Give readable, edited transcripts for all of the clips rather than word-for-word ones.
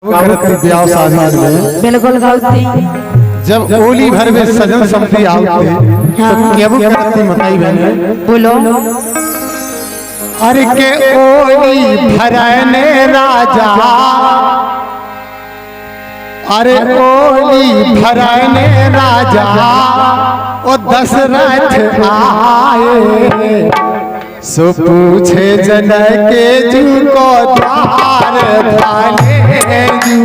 करती ब्याह शादी में बिल्कुल गलती। जब ओली भर में सजन समझी आते तो केबो करती मताई बहन बोलो। अरे के ओली भरने राजा, अरे ओली भरने राजा ओ दशरथ आए, सो पूछे जनक के जू को द्वार थाने जू।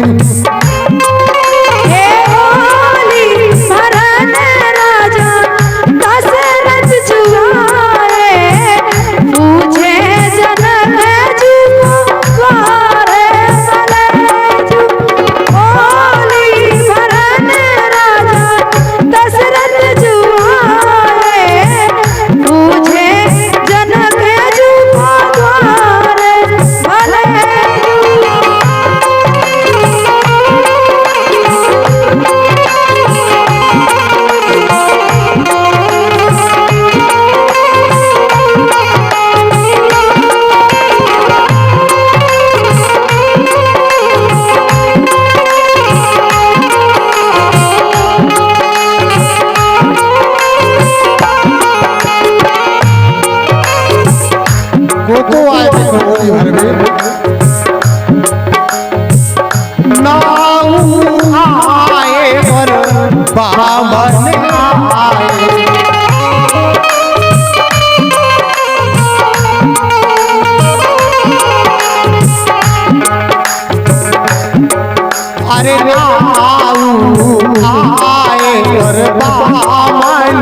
अरे नाऊ आए और बामन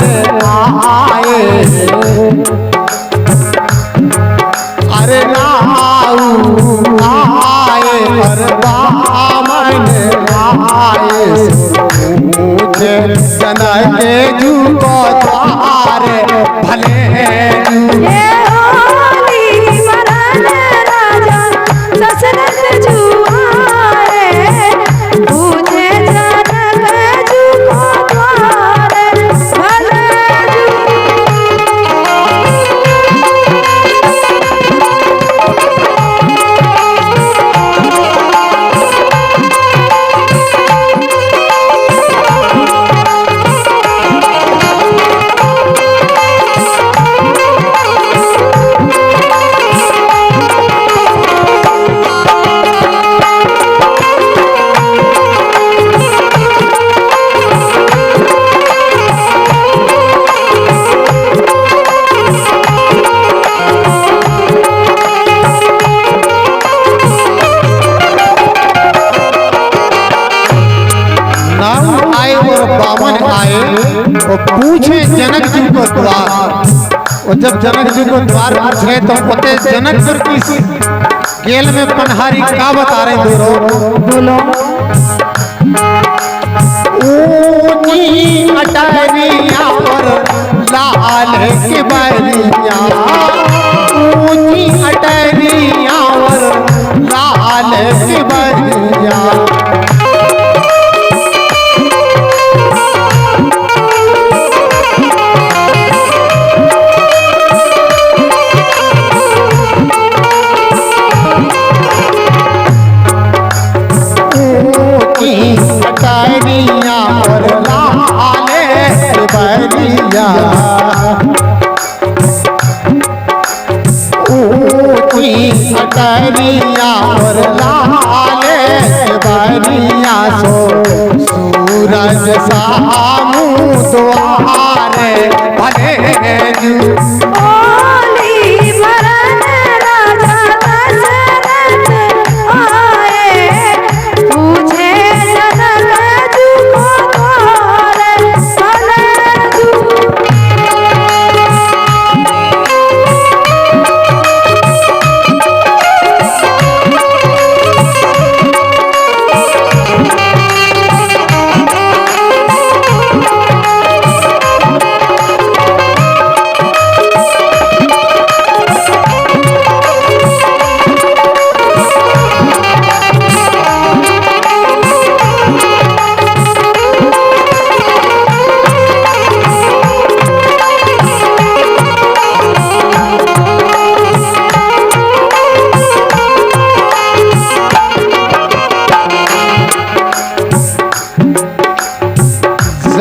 आए, अरे नाऊ आए और बामन आए, मुझे जनक के जू को द्वार भले और पूछे जनक जी को द्वार। और जब जनक जी को द्वार पूछे तो पते जनकपुर की गेल में पनहारी का बता रहे दोनों बोलो। ऊंची अटरिया और लाल की बरिया, ऊंची अटरिया और लाल की बरिया, अटरिया और लाल बरिया, ऊंची अटरिया और लाल बरिया, सो सूरज सामू द्वार भले जू।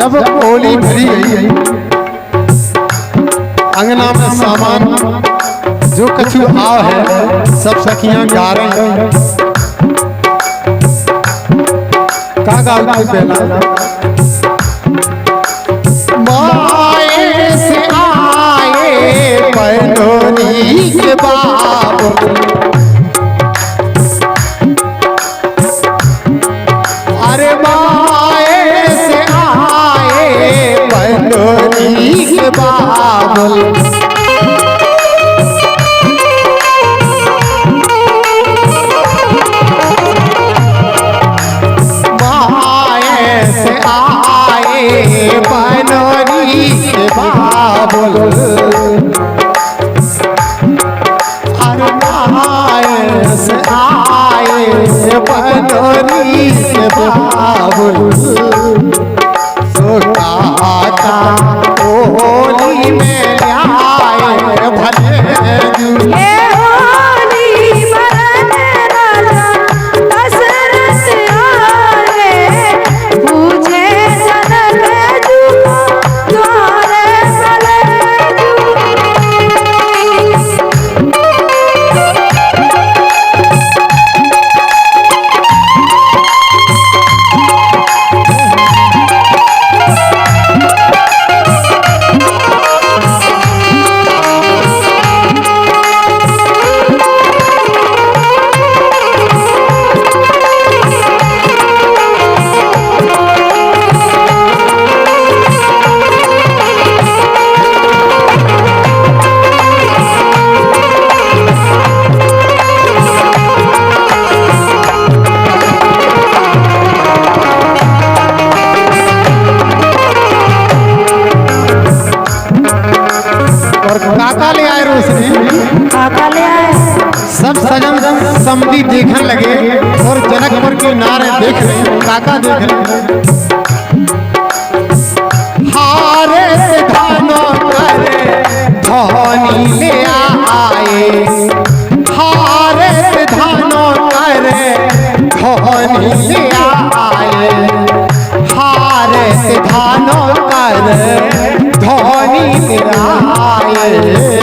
जब होली भरी गई अंगना में सामान जो कछु आव है सब सखियां गा रही हैं। का गाती पहला माए से आए बनोरी के बाबू अरे माए से आए बनोरी के बाबू बनोरी के बाबुल सोकाता होली में आए भले ये होली मरन राजा दशरथ आए पूछे जनक जुआ द्वारे सले काका ले आए रोशनी काका ले आए सब सजन समधी देखने लगे और जनकपुर के नारे देख रहे काका देख रहे हारे से धानो करे धोनी ले आए हारे से धानो करे धोनी ले आए हारे से धानो करे धोनी ले आए